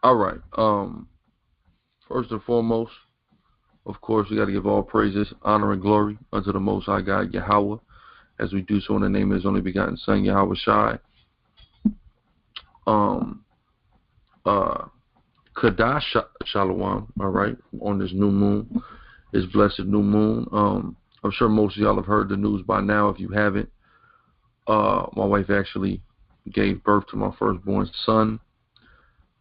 All right. First and foremost, of course, we got to give all praises, honor, and glory unto the Most High God, Yahweh, as we do so in the name of His only begotten Son, Yahweh Shai. Kadash Shalom, all right, on this new moon, this blessed new moon. I'm sure most of y'all have heard the news by now. If you haven't, my wife actually gave birth to my firstborn son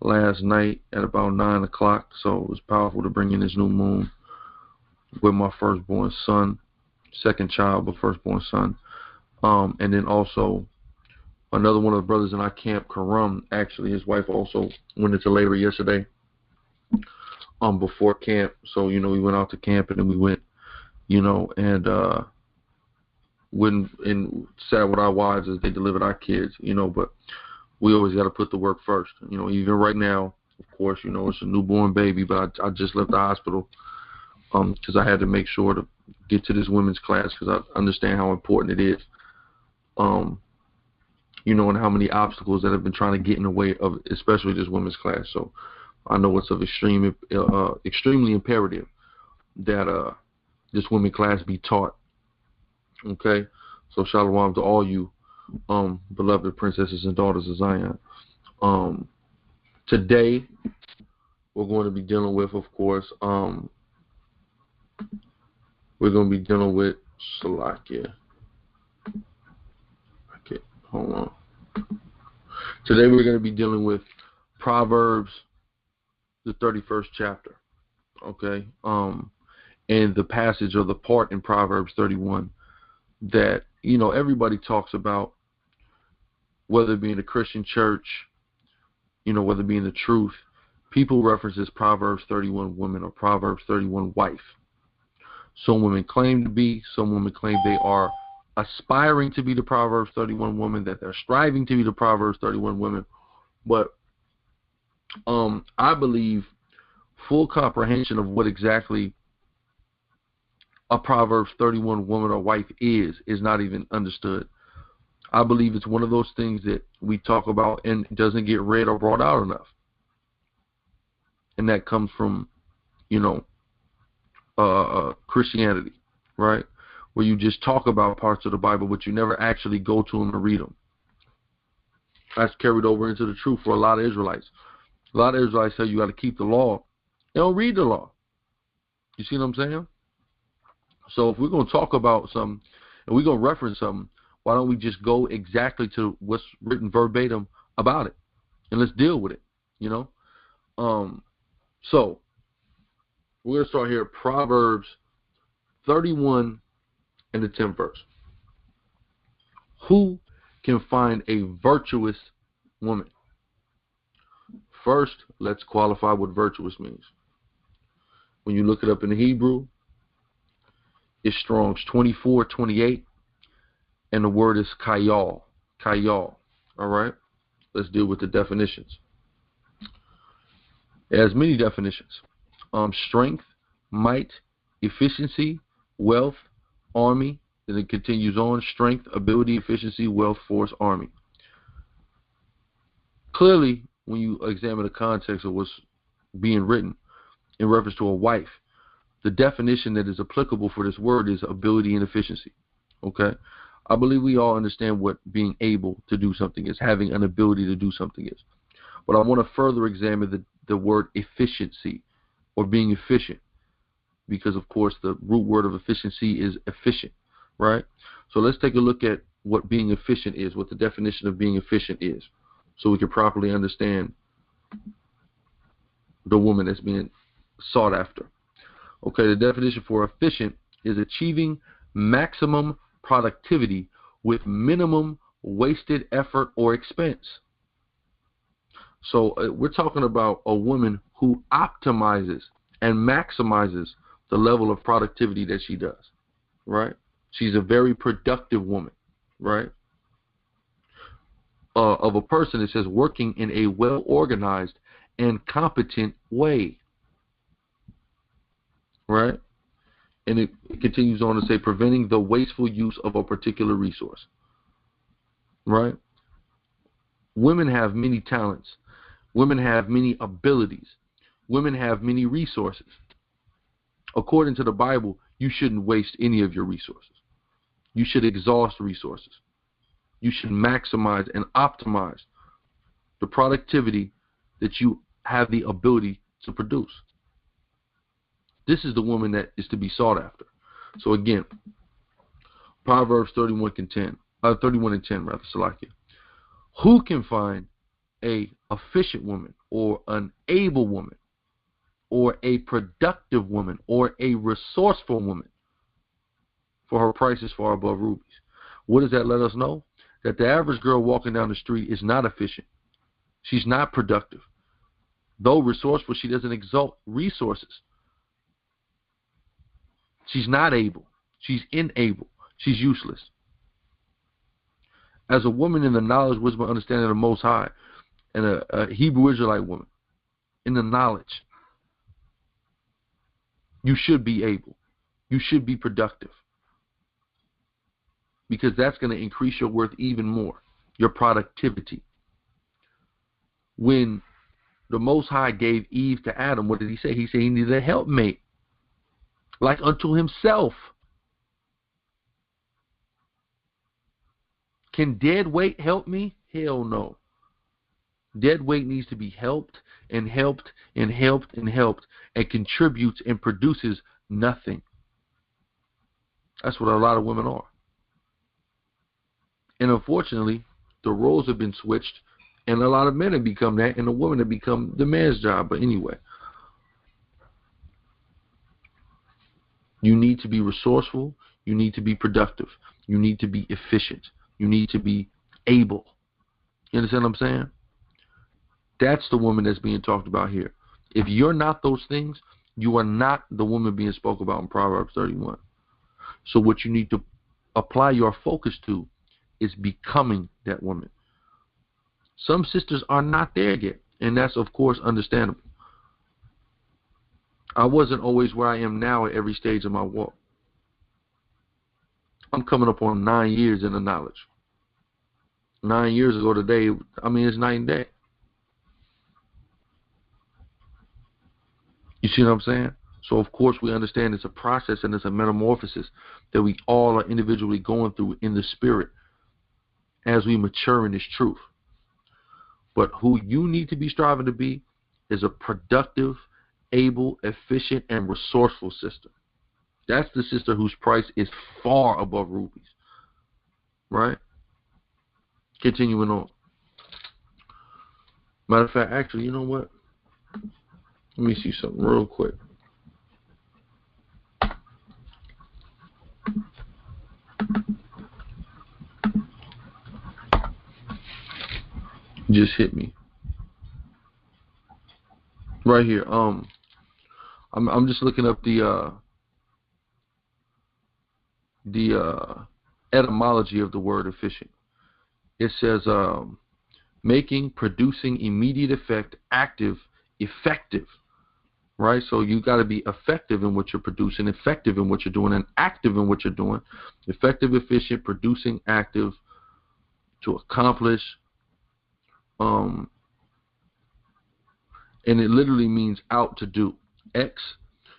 last night at about 9 o'clock, so it was powerful to bring in this new moon with my firstborn son, second child, but firstborn son. And then also another one of the brothers in our camp, Karam, actually, his wife also went into labor yesterday before camp. So, we went out to camp and then we went, and went and sat with our wives as they delivered our kids, but we always got to put the work first. Even right now, of course, it's a newborn baby, but I just left the hospital because I had to make sure to get to this women's class because I understand how important it is. And how many obstacles that have been trying to get in the way of, especially this women's class. So I know it's of extremely imperative that this women's class be taught. Okay, so shalom to all you beloved princesses and daughters of Zion. Today we're going to be dealing with, of course, we're going to be dealing with Salakia. Okay, hold on. Today we're going to be dealing with Proverbs, the 31st chapter. Okay, and the passage or the part in Proverbs 31 that everybody talks about, whether it be in the Christian church, whether it be in the truth. People reference this Proverbs 31 woman or Proverbs 31 wife. Some women claim to be, some women claim they are aspiring to be the Proverbs 31 woman, that they're striving to be the Proverbs 31 woman. But I believe full comprehension of what exactly a Proverbs 31 woman or wife is not even understood. I believe it's one of those things that we talk about and doesn't get read or brought out enough. And that comes from, Christianity, right? Where you just talk about parts of the Bible, but you never actually go to them and read them. That's carried over into the truth for a lot of Israelites. A lot of Israelites say you got to keep the law. They don't read the law. You see what I'm saying? So if we're going to talk about something and we're going to reference something, why don't we just go exactly to what's written verbatim about it, and let's deal with it, So we're going to start here at Proverbs 31 and the 10th verse. Who can find a virtuous woman? First, let's qualify what virtuous means. When you look it up in the Hebrew, it's Strong's 2428, and the word is kayal. Kayal. All right? Let's deal with the definitions. It has many definitions. Strength, might, efficiency, wealth, army. Then it continues on. Strength, ability, efficiency, wealth, force, army. Clearly, when you examine the context of what's being written in reference to a wife, the definition that is applicable for this word is ability and efficiency. Okay? I believe we all understand what being able to do something is, having an ability to do something is. But I want to further examine the word efficiency, or being efficient, because of course the root word of efficiency is efficient, right? So let's take a look at what being efficient is, what the definition of being efficient is, so we can properly understand the woman that's being sought after. Okay, the definition for efficient is achieving maximum productivity with minimum wasted effort or expense. So we're talking about a woman who optimizes and maximizes the level of productivity that she does, right? She's a very productive woman, right? Of a person that says working in a well-organized and competent way, right? And it continues on to say preventing the wasteful use of a particular resource, right? Women have many talents. Women have many abilities. Women have many resources. According to the Bible, you shouldn't waste any of your resources. You should exhaust resources. You should maximize and optimize the productivity that you have the ability to produce. This is the woman that is to be sought after. So again, Proverbs 31 and 10, Salakia. Who can find a efficient woman, or an able woman, or a productive woman, or a resourceful woman? For her price is far above rubies. What does that let us know? That the average girl walking down the street is not efficient. She's not productive. Though resourceful, she doesn't exalt resources. She's not able. She's unable. She's useless. As a woman in the knowledge, wisdom, and understanding of the Most High, and a Hebrew Israelite woman in the knowledge, you should be able. You should be productive. Because that's going to increase your worth even more, your productivity. When the Most High gave Eve to Adam, what did he say? He said he needed a helpmate, like unto himself. Can dead weight help me? Hell no. Dead weight needs to be helped and helped and helped and helped, and contributes and produces nothing. That's what a lot of women are. And unfortunately, the roles have been switched, and a lot of men have become that, and the women have become the man's job. But anyway, you need to be resourceful. You need to be productive. You need to be efficient. You need to be able. You understand what I'm saying? That's the woman that's being talked about here. If you're not those things, you are not the woman being spoke about in Proverbs 31. So what you need to apply your focus to is becoming that woman. Some sisters are not there yet, and that's, of course, understandable. I wasn't always where I am now at every stage of my walk. I'm coming up on 9 years in the knowledge. 9 years ago today, I mean, it's night and day. You see what I'm saying? So, of course, we understand it's a process and it's a metamorphosis that we all are individually going through in the spirit as we mature in this truth. But who you need to be striving to be is a productive, able, efficient, and resourceful sister. That's the sister whose price is far above rubies. Right? Continuing on. Matter of fact, actually, you know what? Let me see something real quick. Just hit me. Right here. I'm just looking up the etymology of the word efficient. It says making, producing, immediate effect, active, effective. Right? So you got to be effective in what you're producing, effective in what you're doing, and active in what you're doing. Effective, efficient, producing, active, to accomplish. And it literally means out to do. X,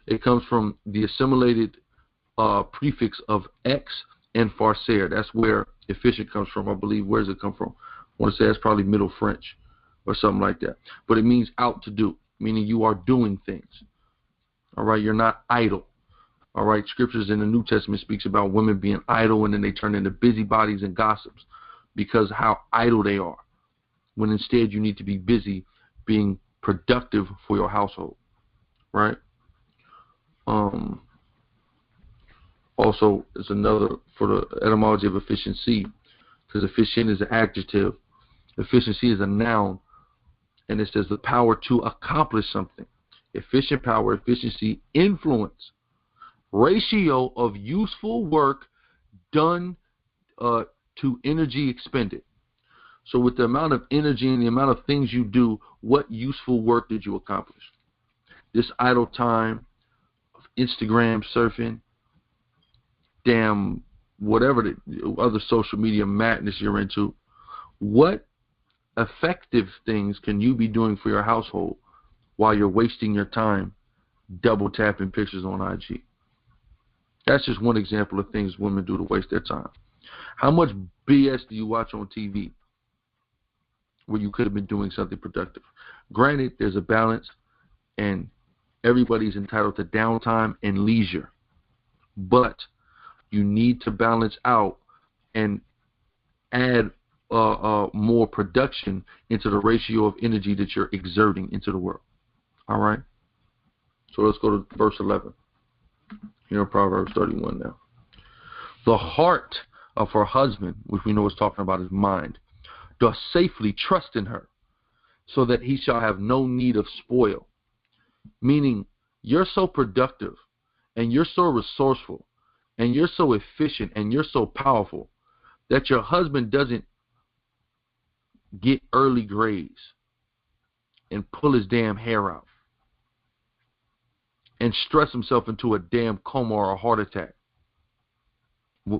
it comes from the assimilated prefix of X and farcer. That's where efficient comes from, I believe. Where does it come from? I want to say it's probably Middle French or something like that. But it means out to do, meaning you are doing things. All right, you're not idle. All right, scriptures in the New Testament speaks about women being idle, and then they turn into busybodies and gossips because how idle they are. When instead you need to be busy being productive for your household, right? Also, there's another for the etymology of efficiency, because efficient is an adjective, efficiency is a noun, and it says the power to accomplish something. Efficient power, efficiency, influence, ratio of useful work done to energy expended. So with the amount of energy and the amount of things you do, what useful work did you accomplish? This idle time of Instagram surfing, damn, whatever the other social media madness you're into, what effective things can you be doing for your household while you're wasting your time double tapping pictures on IG? That's just one example of things women do to waste their time. How much BS do you watch on TV where you could have been doing something productive? Granted, there's a balance, and everybody's entitled to downtime and leisure. But you need to balance out and add more production into the ratio of energy that you're exerting into the world. All right? So let's go to verse 11. Here in Proverbs 31 now. The heart of her husband, which we know is talking about his mind, doth safely trust in her, so that he shall have no need of spoil. Meaning, you're so productive, and you're so resourceful, and you're so efficient, and you're so powerful, that your husband doesn't get early grades and pull his damn hair out and stress himself into a damn coma or a heart attack.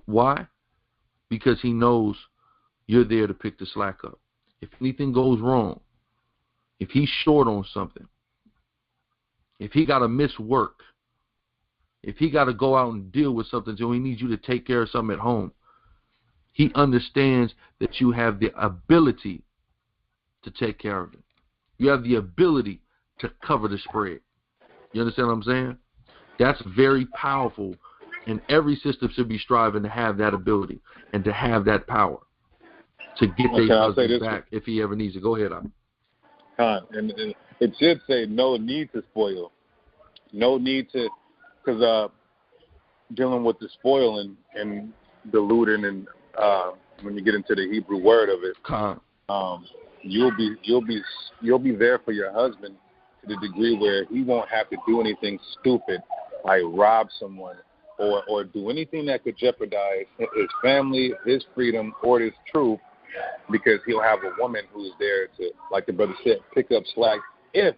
Why? Because he knows you're there to pick the slack up. If anything goes wrong, if he's short on something, if he got to miss work, if he got to go out and deal with something, so he needs you to take care of something at home, he understands that you have the ability to take care of it. You have the ability to cover the spread. You understand what I'm saying? That's very powerful, and every system should be striving to have that ability and to have that power to get their husband back if he ever needs it. Go ahead, and it should say no need to spoil. No need to, because dealing with the spoiling and diluting, and when you get into the Hebrew word of it, you'll be there for your husband to the degree where he won't have to do anything stupid like rob someone or do anything that could jeopardize his family, his freedom, or his truth, because he'll have a woman who's there to, like the brother said, pick up slack if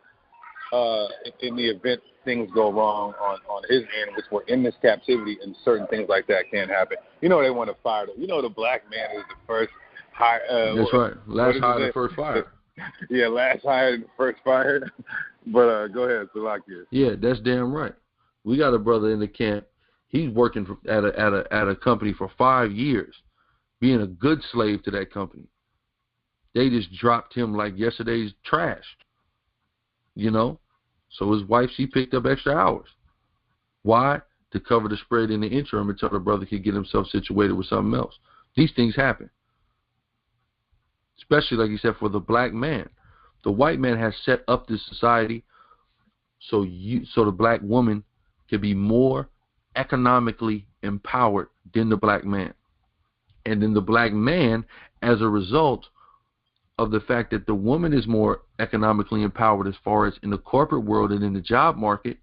in the event things go wrong on his end, which we're in this captivity and certain things like that can happen. You know they want to fire them. You know the black man is the first hire. That's right. Last hired, first fired. Yeah, last hired, first fired. But go ahead, Salakia. Yeah, that's damn right. We got a brother in the camp. He's working at a company for 5 years, being a good slave to that company. They just dropped him like yesterday's trash. You know? So his wife, she picked up extra hours. Why? To cover the spread in the interim until the brother could get himself situated with something else. These things happen. Especially, like you said, for the black man. The white man has set up this society so the black woman can be more economically empowered than the black man. And then the black man, as a result of the fact that the woman is more economically empowered as far as in the corporate world and in the job market,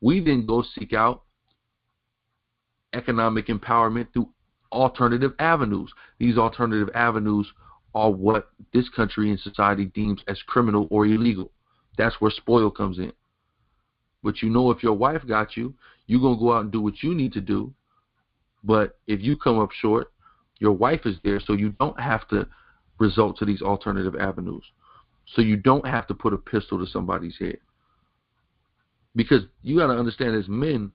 we then go seek out economic empowerment through alternative avenues. These alternative avenues are what this country and society deems as criminal or illegal. That's where spoil comes in. But you know, if your wife got you, you're going to go out and do what you need to do. But if you come up short, your wife is there, so you don't have to resort to these alternative avenues. So you don't have to put a pistol to somebody's head. Because you got to understand, as men,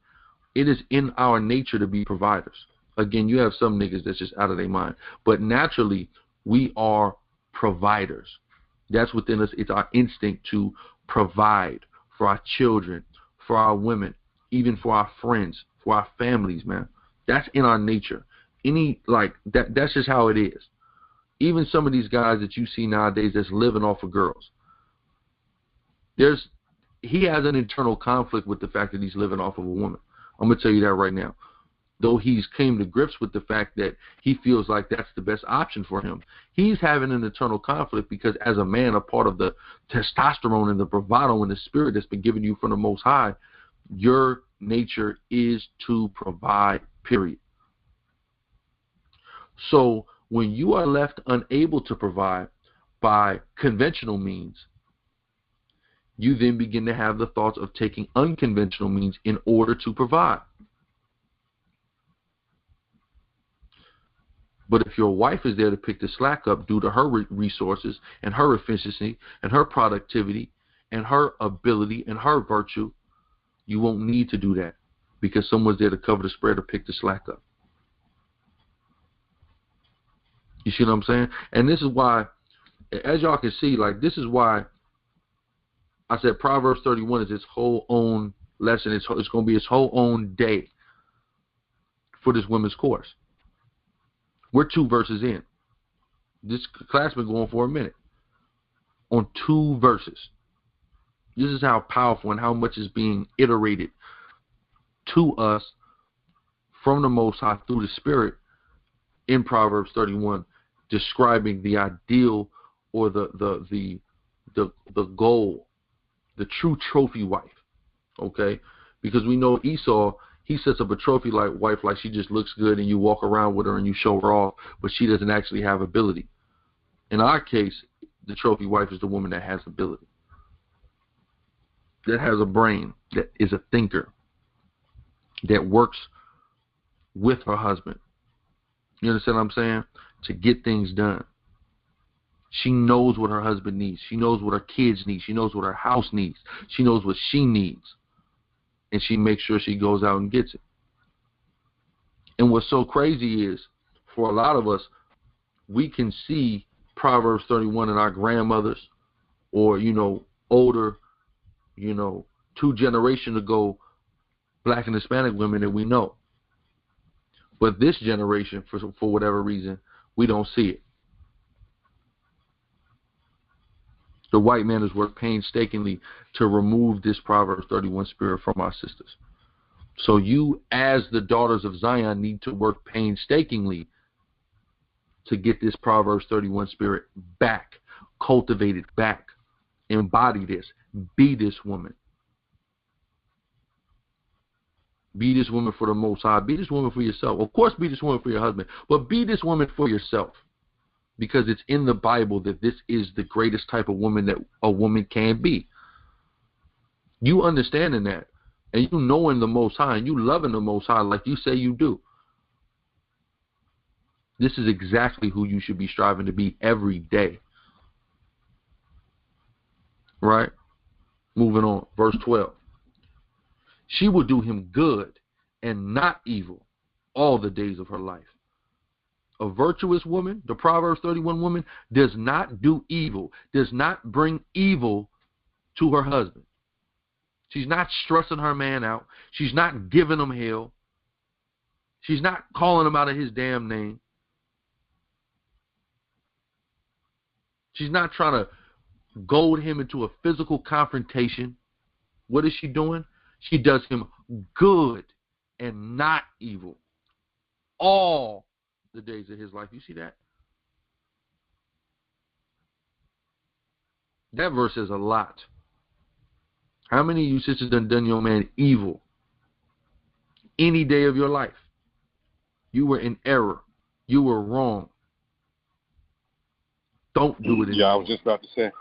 it is in our nature to be providers. Again, you have some niggas that's just out of their mind. But naturally, we are providers. That's within us. It's our instinct to provide for our children, for our women, even for our friends, for our families, man. That's in our nature. That's just how it is. Even some of these guys that you see nowadays that's living off of girls, he has an internal conflict with the fact that he's living off of a woman. I'm going to tell you that right now. Though he's came to grips with the fact that he feels like that's the best option for him, he's having an internal conflict because as a man, a part of the testosterone and the bravado and the spirit that's been given you from the Most High, your nature is to provide, period. So when you are left unable to provide by conventional means, you then begin to have the thoughts of taking unconventional means in order to provide. But if your wife is there to pick the slack up due to her resources and her efficiency and her productivity and her ability and her virtue, you won't need to do that because someone's there to cover the spread or pick the slack up. You see what I'm saying? And this is why, as y'all can see, like, this is why I said Proverbs 31 is its whole own lesson. It's going to be its whole own day for this women's course. We're 2 verses in. This class been going for a minute on 2 verses. This is how powerful and how much is being iterated to us from the Most High through the Spirit in Proverbs 31, describing the ideal or the goal, the true trophy wife. Okay, because we know Esau, he sets up a trophy like wife, like she just looks good and you walk around with her and you show her off, but she doesn't actually have ability. In our case, the trophy wife is the woman that has ability, that has a brain, that is a thinker, that works with her husband. You understand what I'm saying? To get things done. She knows what her husband needs. She knows what her kids need. She knows what her house needs. She knows what she needs. And she makes sure she goes out and gets it. And what's so crazy is, for a lot of us, we can see Proverbs 31 in our grandmothers or, older, 2 generations ago, Black and Hispanic women that we know. But this generation, for whatever reason, we don't see it. The white man has worked painstakingly to remove this Proverbs 31 spirit from our sisters. So you, as the daughters of Zion, need to work painstakingly to get this Proverbs 31 spirit back, cultivate it back, embody this, be this woman. Be this woman for the Most High. Be this woman for yourself. Of course, be this woman for your husband, but be this woman for yourself. Because it's in the Bible that this is the greatest type of woman that a woman can be. You understanding that, and you knowing the Most High, and you loving the Most High like you say you do. This is exactly who you should be striving to be every day. Right? Moving on. Verse 12. She will do him good and not evil all the days of her life. A virtuous woman, the Proverbs 31 woman, does not do evil, does not bring evil to her husband. She's not stressing her man out. She's not giving him hell. She's not calling him out of his damn name. She's not trying to goad him into a physical confrontation. What is she doing? She does him good and not evil all the days of his life. You see that? That verse says a lot. How many of you sisters done your man evil any day of your life? You were in error. You were wrong. Don't do it anymore. Yeah, I was just about to say.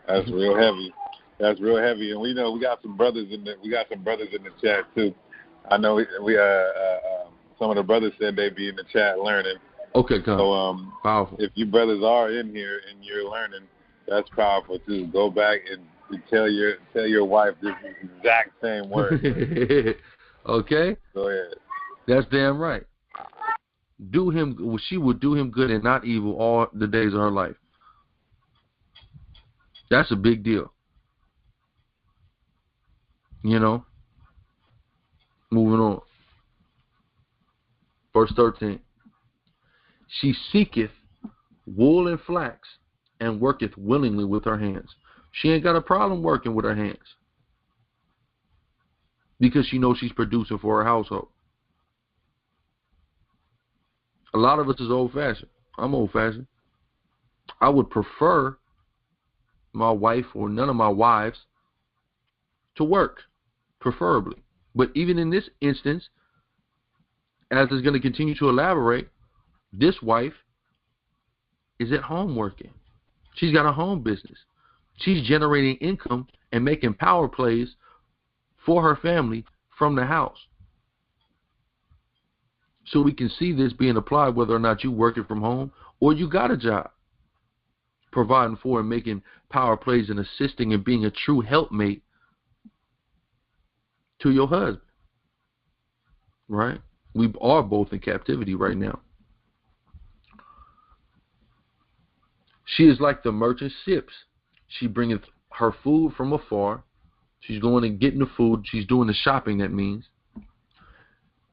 That's real heavy. That's real heavy, and we know we got some brothers in the chat too. I know we some of the brothers said they'd be in the chat learning. Okay, come. So powerful. If you brothers are in here and you're learning, that's powerful too. Go back and tell your wife this exact same word. Okay. Go ahead. That's damn right. She will do him good and not evil all the days of her life. That's a big deal. Moving on. Verse 13. She seeketh wool and flax, and worketh willingly with her hands. She ain't got a problem working with her hands, because she knows she's producing for her household. A lot of us is old-fashioned. I'm old-fashioned. I would prefer my wife or none of my wives to work, preferably. But even in this instance, as is going to continue to elaborate, this wife is at home working. She's got a home business. She's generating income and making power plays for her family from the house. So we can see this being applied whether or not you working from home or you got a job, providing for and making power plays and assisting and being a true helpmate to your husband, right? We are both in captivity right now. She is like the merchant ships. She bringeth her food from afar. She's going and getting the food. She's doing the shopping, that means.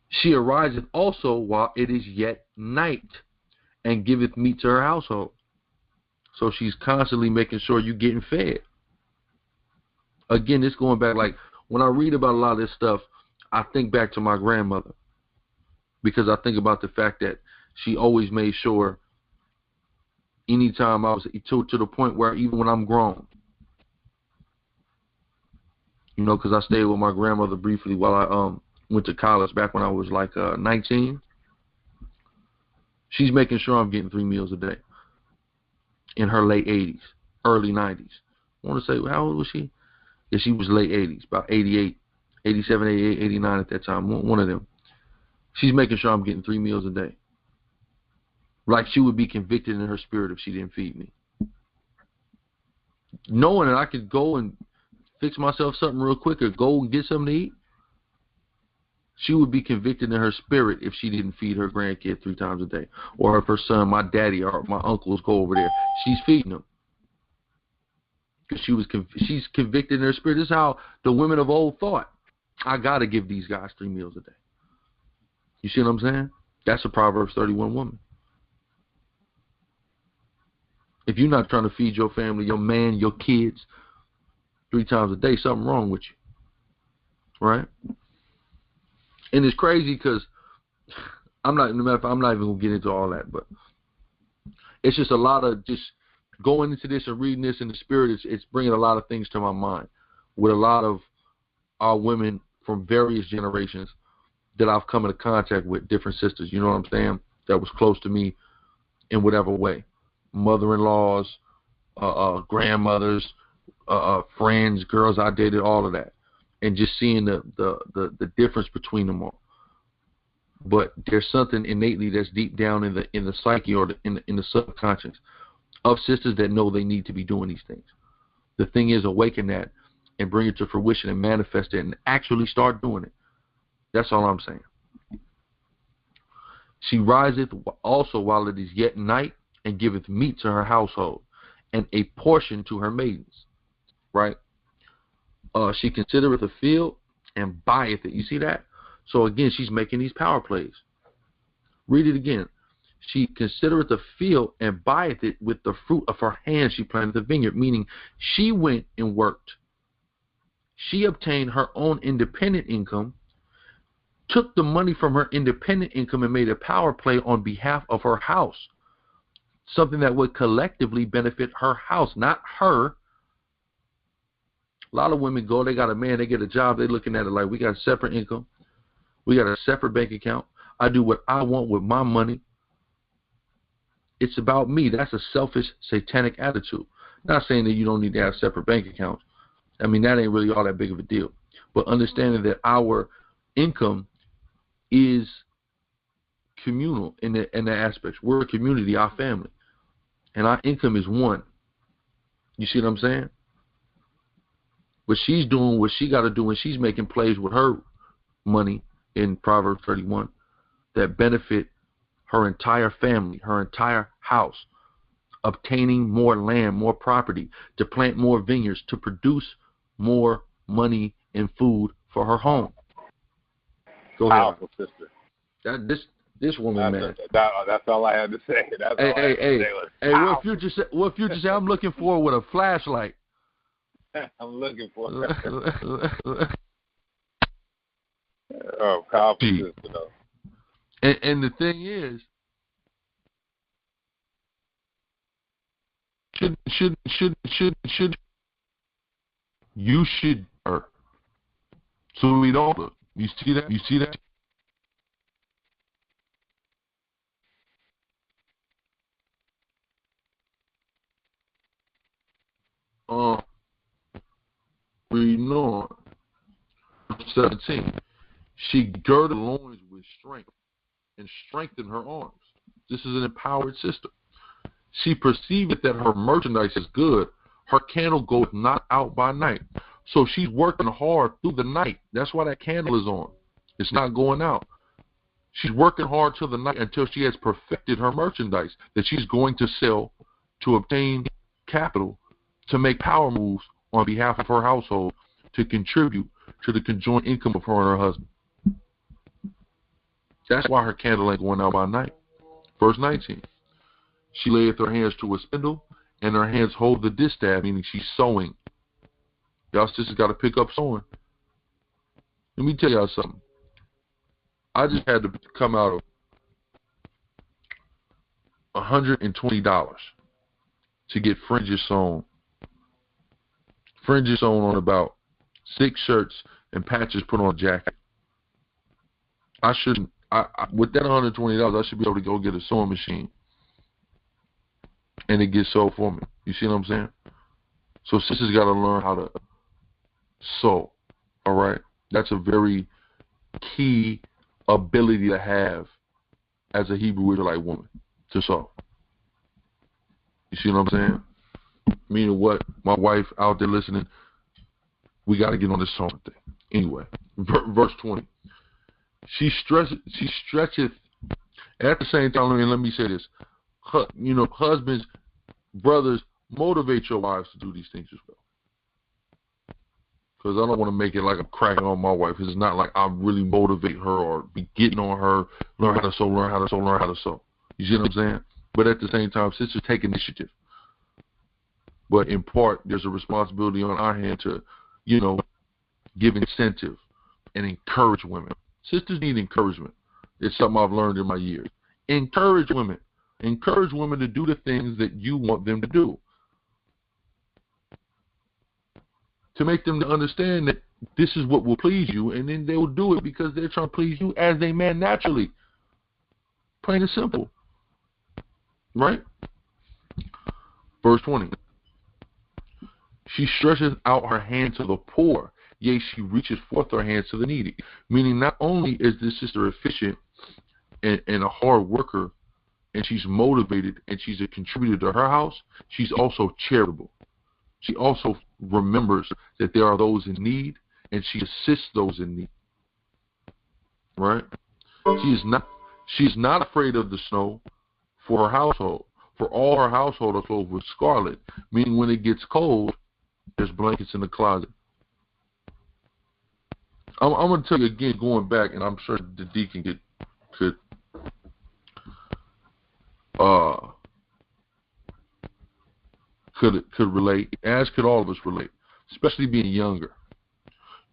She ariseth also while it is yet night, and giveth meat to her household. So she's constantly making sure you're getting fed. Again, it's going back, like, when I read about a lot of this stuff, I think back to my grandmother. Because I think about the fact that she always made sure anytime I was, to the point where even when I'm grown, you know, because I stayed with my grandmother briefly while I went to college back when I was like 19. She's making sure I'm getting 3 meals a day in her late 80s, early 90s. I want to say, how old was she? Yeah, she was late 80s, about 88, 87, 88, 89 at that time, one of them. She's making sure I'm getting 3 meals a day. Like she would be convicted in her spirit if she didn't feed me. Knowing that I could go and fix myself something real quick or go and get something to eat, she would be convicted in her spirit if she didn't feed her grandkid 3 times a day. Or if her son, my daddy, or my uncles go over there, she's feeding them. Because she's convicted in her spirit. This is how the women of old thought. I got to give these guys 3 meals a day. You see what I'm saying? That's a Proverbs 31 woman. If you're not trying to feed your family, your man, your kids 3 times a day, something wrong with you. Right? And it's crazy because I'm not even going to get into all that, but it's just a lot of just going into this and reading this in the spirit. It's bringing a lot of things to my mind with a lot of our women from various generations that I've come into contact with, different sisters, you know what I'm saying, that was close to me in whatever way. Mother-in-laws, grandmothers, friends, girls I dated, all of that. And just seeing the difference between them all. But there's something innately that's deep down in the psyche or in the subconscious of sisters that know they need to be doing these things. The thing is, awaken that and bring it to fruition and manifest it and actually start doing it. That's all I'm saying. She riseth also while it is yet night, and giveth meat to her household, and a portion to her maidens. Right? She considereth a field and buyeth it. You see that? So again, she's making these power plays. Read it again. She considereth a field and buyeth it with the fruit of her hands. She planted the vineyard, meaning she went and worked. She obtained her own independent income, took the money from her independent income and made a power play on behalf of her house. Something that would collectively benefit her house, not her. A lot of women go, they got a man, they get a job, they're looking at it like, we got a separate income. We got a separate bank account. I do what I want with my money. It's about me. That's a selfish, satanic attitude. Not saying that you don't need to have separate bank accounts. I mean, that ain't really all that big of a deal. But understanding that our income is communal in the aspects. We're a community, our family. And our income is one. You see what I'm saying? But she's doing what she got to do, and she's making plays with her money in Proverbs 31 that benefit her entire family, her entire house, obtaining more land, more property, to plant more vineyards, to produce more money and food for her home. Go ahead. Powerful sister. This woman, man. That's all I had to say. Hey, what Future say? I'm looking for with a flashlight. I'm looking for oh, powerful sister, though. And the thing is, should you should her. So we don't. You see that? You see that? Reading on. 17. She girded loins with strength and strengthen her arms. This is an empowered sister. She perceiveth that her merchandise is good. Her candle goeth not out by night. So she's working hard through the night. That's why that candle is on. It's not going out. She's working hard till the night until she has perfected her merchandise that she's going to sell to obtain capital to make power moves on behalf of her household to contribute to the conjoint income of her and her husband. That's why her candle ain't going out by night. Verse 19. She layeth her hands to a spindle, and her hands hold the distaff, meaning she's sewing. Y'all sisters got to pick up sewing. Let me tell y'all something. I just had to come out of $120 to get fringes sewn. Fringes sewn on about 6 shirts and patches put on a jacket. I shouldn't. With that $120, I should be able to go get a sewing machine and it gets sold for me. You see what I'm saying? So sisters got to learn how to sew. All right, that's a very key ability to have as a Hebrew Israelite woman, to sew. You see what I'm saying? Meaning what? My wife out there listening, we got to get on this sewing thing. Anyway, verse 20. She stretcheth. At the same time, let me say this. Husbands, brothers, motivate your wives to do these things as well. Because I don't want to make it like I'm cracking on my wife. It's not like I really motivate her or be getting on her, learn how to sew, learn how to sew, learn how to sew. You see what I'm saying? But at the same time, sisters take initiative. But in part, there's a responsibility on our hand to, give incentive and encourage women. Sisters need encouragement. It's something I've learned in my years. Encourage women. Encourage women to do the things that you want them to do. To make them to understand that this is what will please you, and then they will do it because they're trying to please you as a man naturally. Plain and simple. Right? Verse 20. She stretches out her hand to the poor, yea, she reaches forth her hands to the needy. Meaning not only is this sister efficient and a hard worker, and she's motivated, and she's a contributor to her house, she's also charitable. She also remembers that there are those in need, and she assists those in need. Right? She is not afraid of the snow for her household. For all her household are clothed with scarlet, meaning when it gets cold, there's blankets in the closet. I'm going to tell you again, going back, and I'm sure the deacon could relate, as could all of us relate, especially being younger.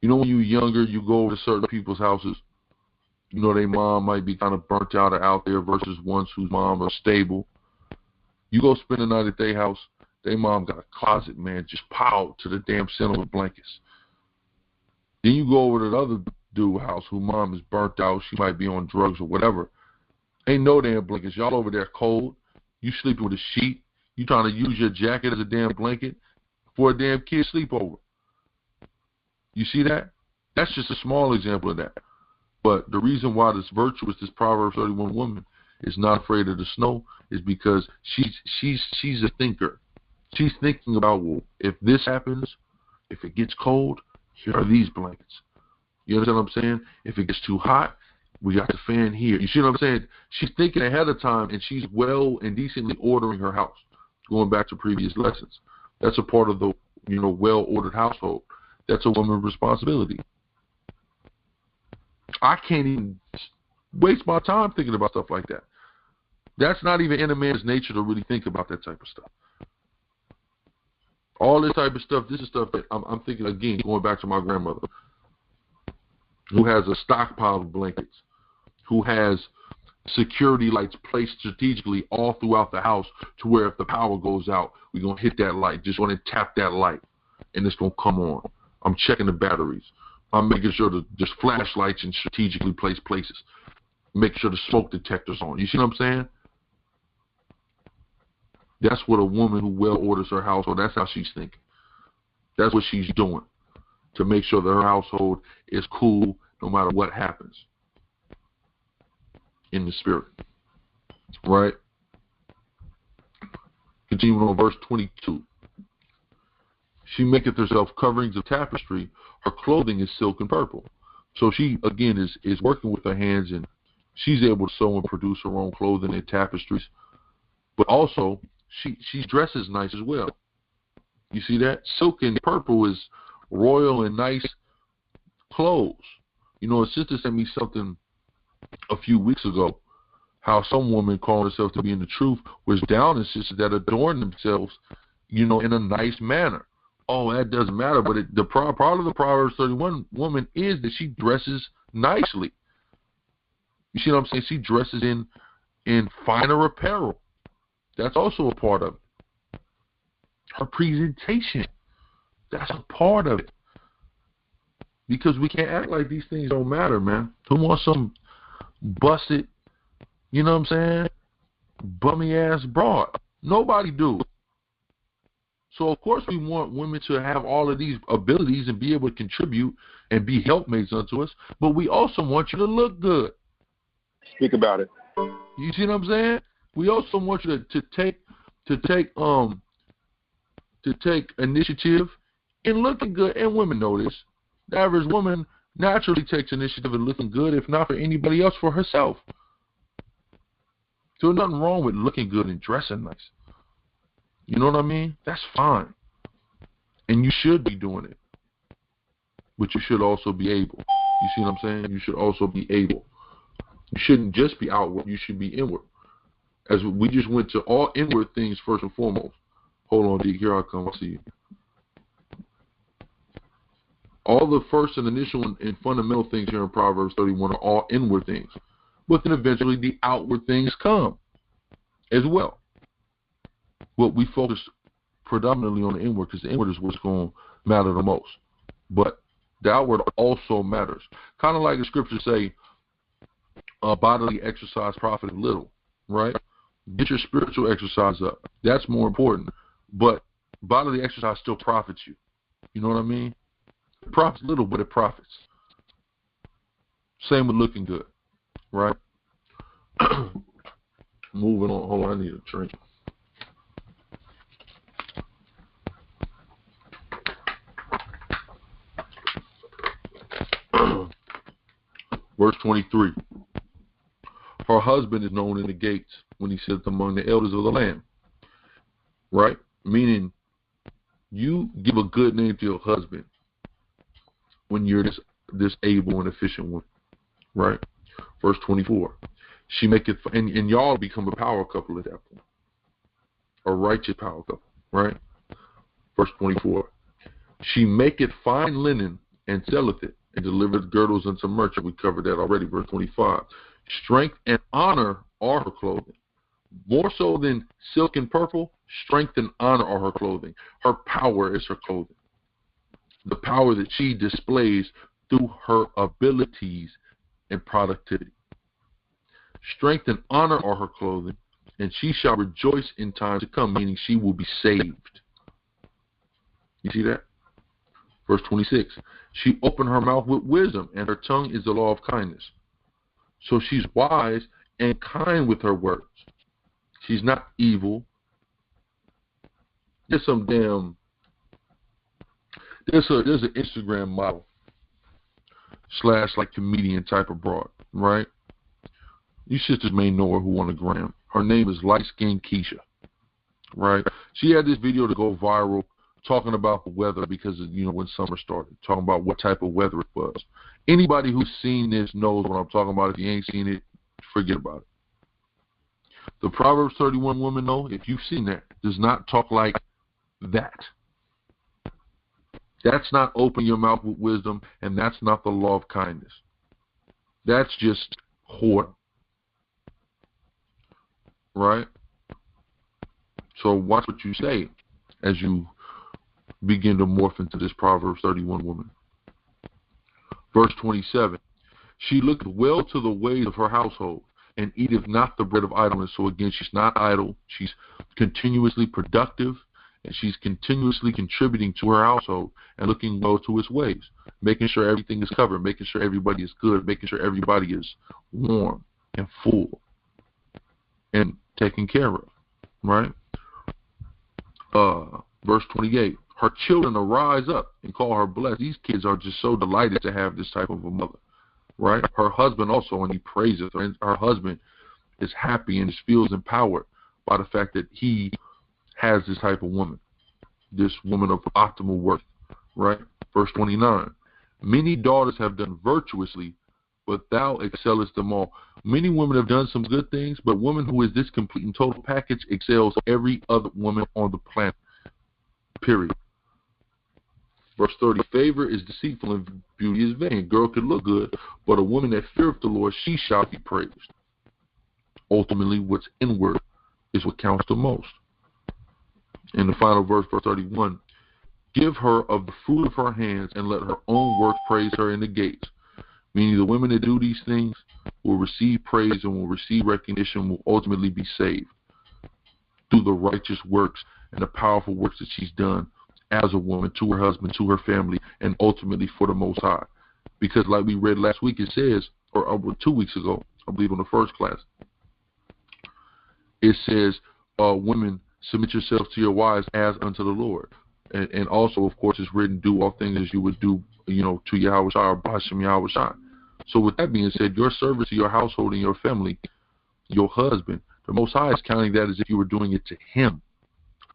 When you're younger, you go over to certain people's houses. Their mom might be kind of burnt out or out there versus ones whose mom are stable. You go spend the night at their house, their mom got a closet, man, just piled to the damn center with blankets. Then you go over to the other dude's house whose mom is burnt out, she might be on drugs or whatever. Ain't no damn blankets. Y'all over there cold. You sleeping with a sheet. You trying to use your jacket as a damn blanket for a damn kid sleepover. You see that? That's just a small example of that. But the reason why this virtuous, this Proverbs 31 woman is not afraid of the snow is because she's a thinker. She's thinking about, well, if this happens, if it gets cold, here are these blankets. You understand what I'm saying? If it gets too hot, we got the fan here. You see what I'm saying? She's thinking ahead of time, and she's well and decently ordering her house. Going back to previous lessons, that's a part of the well-ordered household. That's a woman's responsibility. I can't even waste my time thinking about stuff like that. That's not even in a man's nature to really think about that type of stuff. All this type of stuff, this is stuff that I'm thinking, again, going back to my grandmother, who has a stockpile of blankets, who has security lights placed strategically all throughout the house to where if the power goes out, we're going to hit that light. Just want to tap that light, and it's going to come on. I'm checking the batteries. I'm making sure that there's flashlights in strategically placed places. Make sure the smoke detector's on. You see what I'm saying? That's what a woman who well orders her household, that's how she's thinking. That's what she's doing to make sure that her household is cool no matter what happens. in the spirit. Right? Continuing on verse 22. She maketh herself coverings of tapestry. Her clothing is silk and purple. So she, again, is working with her hands, and she's able to sew and produce her own clothing and tapestries. But also, she dresses nice as well. You see that? Silk and purple is royal and nice clothes. You know, a sister sent me something a few weeks ago, how some woman calling herself to be in the truth was down and sisters that adorn themselves, you know, in a nice manner. Oh, that doesn't matter, but the part of the Proverbs 31 woman is that she dresses nicely. You see what I'm saying? She dresses in finer apparel. That's also a part of it. Her presentation, that's a part of it. Because we can't act like these things don't matter, man. Who wants some busted, you know what I'm saying, bummy ass broad? Nobody do. So, of course, we want women to have all of these abilities and be able to contribute and be helpmates unto us, but we also want you to look good. Speak about it. You see what I'm saying? We also want you to take initiative in looking good, and women know this. The average woman naturally takes initiative in looking good, if not for anybody else, for herself. So there's nothing wrong with looking good and dressing nice. You know what I mean? That's fine. And you should be doing it. But you should also be able. You see what I'm saying? You should also be able. You shouldn't just be outward. You should be inward. As we just went to all inward things first and foremost. Hold on, D. Here I come. I see you. All the first and initial and fundamental things here in Proverbs 31 are all inward things. But then eventually the outward things come as well. But we focus predominantly on the inward because the inward is what's going to matter the most. But the outward also matters. Kind of like the scriptures say, bodily exercise profiteth little, right? Get your spiritual exercise up. That's more important. But bodily exercise still profits you. You know what I mean? It profits little, but it profits. Same with looking good, right? Moving on. Hold on, I need a drink. Verse 23. Her husband is known in the gates when he sitteth among the elders of the land. Right? Meaning, you give a good name to your husband when you're this able and efficient one. Right? Verse 24. She maketh, and y'all become a power couple at that point. A righteous power couple. Right? Verse 24. She maketh fine linen and selleth it, and delivereth girdles unto merchant. We covered that already. Verse 25. Strength and honor are her clothing. More so than silk and purple, strength and honor are her clothing. Her power is her clothing. The power that she displays through her abilities and productivity. Strength and honor are her clothing, and she shall rejoice in time to come, meaning she will be saved. You see that? Verse 26. She opened her mouth with wisdom, and her tongue is the law of kindness. So she's wise and kind with her words. She's not evil. There's an Instagram model / like comedian type of broad, right? You sisters may know her who on the gram. Her name is Light Skin Keisha, right? She had this video to go viral talking about the weather because of, when summer started, talking about what type of weather it was. Anybody who's seen this knows what I'm talking about. If you ain't seen it, forget about it. The Proverbs 31 woman, though, if you've seen that, does not talk like that. That's not open your mouth with wisdom, and that's not the law of kindness. That's just whoredom. Right? So watch what you say as you begin to morph into this Proverbs 31 woman. Verse 27. She looketh well to the ways of her household, and eateth not the bread of idleness. So again, she's not idle. She's continuously productive, and she's continuously contributing to her household and looking well to its ways, making sure everything is covered, making sure everybody is good, making sure everybody is warm. and full and taken care of, right? Verse 28, her children will rise up and call her blessed. These kids are just so delighted to have this type of a mother, right? Her husband also, and he praises her, and her husband is happy and feels empowered by the fact that he has this type of woman, this woman of optimal worth, right? Verse 29, many daughters have done virtuously, but thou excellest them all. Many women have done some good things, but woman who is this complete and total package excels every other woman on the planet, period. Verse 30, favor is deceitful and beauty is vain. Girl could look good, but a woman that feareth the Lord, she shall be praised. Ultimately, what's inward is what counts the most. In the final verse, verse 31, give her of the fruit of her hands and let her own work praise her in the gates. Meaning the women that do these things will receive praise and will receive recognition, will ultimately be saved through the righteous works and the powerful works that she's done as a woman to her husband, to her family, and ultimately for the Most High. Because like we read last week, it says, or 2 weeks ago, I believe on the first class, it says, women, submit yourselves to your wives as unto the Lord. And also, of course, it's written, do all things as you would do, to Yahweh Shai or B'Hashem Yahweh Shai. So with that being said, your service to your household and your family, your husband, the Most High is counting that as if you were doing it to him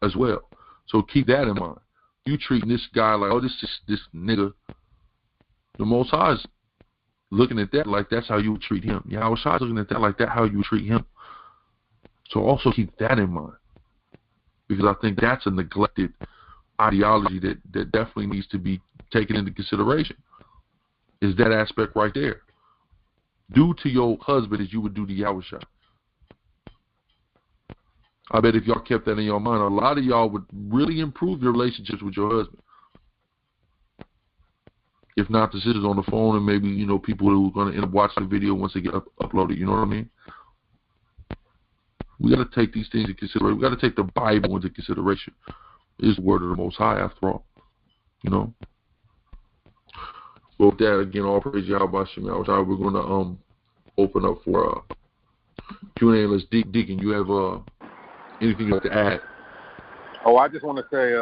as well. So keep that in mind. You treating this guy like, oh, this nigga, the Most High is looking at that like that's how you would treat him. Yahweh Shai is looking at that like that's how you would treat him. So also keep that in mind, because I think that's a neglected ideology that definitely needs to be taken into consideration, is that aspect right there. Do to your husband as you would do to Yahweh Shai. I bet if y'all kept that in your mind, a lot of y'all would really improve your relationships with your husband. If not the sisters on the phone, and maybe, people who are going to end up watching the video once they get uploaded, you know what I mean? We got to take these things into consideration. We got to take the Bible into consideration. It's the word of the Most High, after all. Well, with that, again, all praise Yahweh Shem Yahweh. We're going to open up for Q&A. Let's Deacon, you have anything you'd like to add? Oh, I just want to say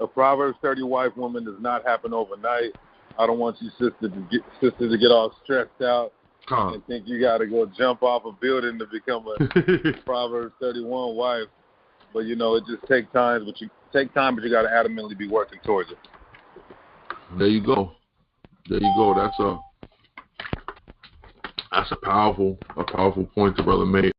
a Proverbs 30 wife woman does not happen overnight. I don't want you sisters to get all stressed out and think you got to go jump off a building to become a Proverbs 31 wife. But, it just takes time, but you got to adamantly be working towards it. There you go. That's a powerful point the brother made.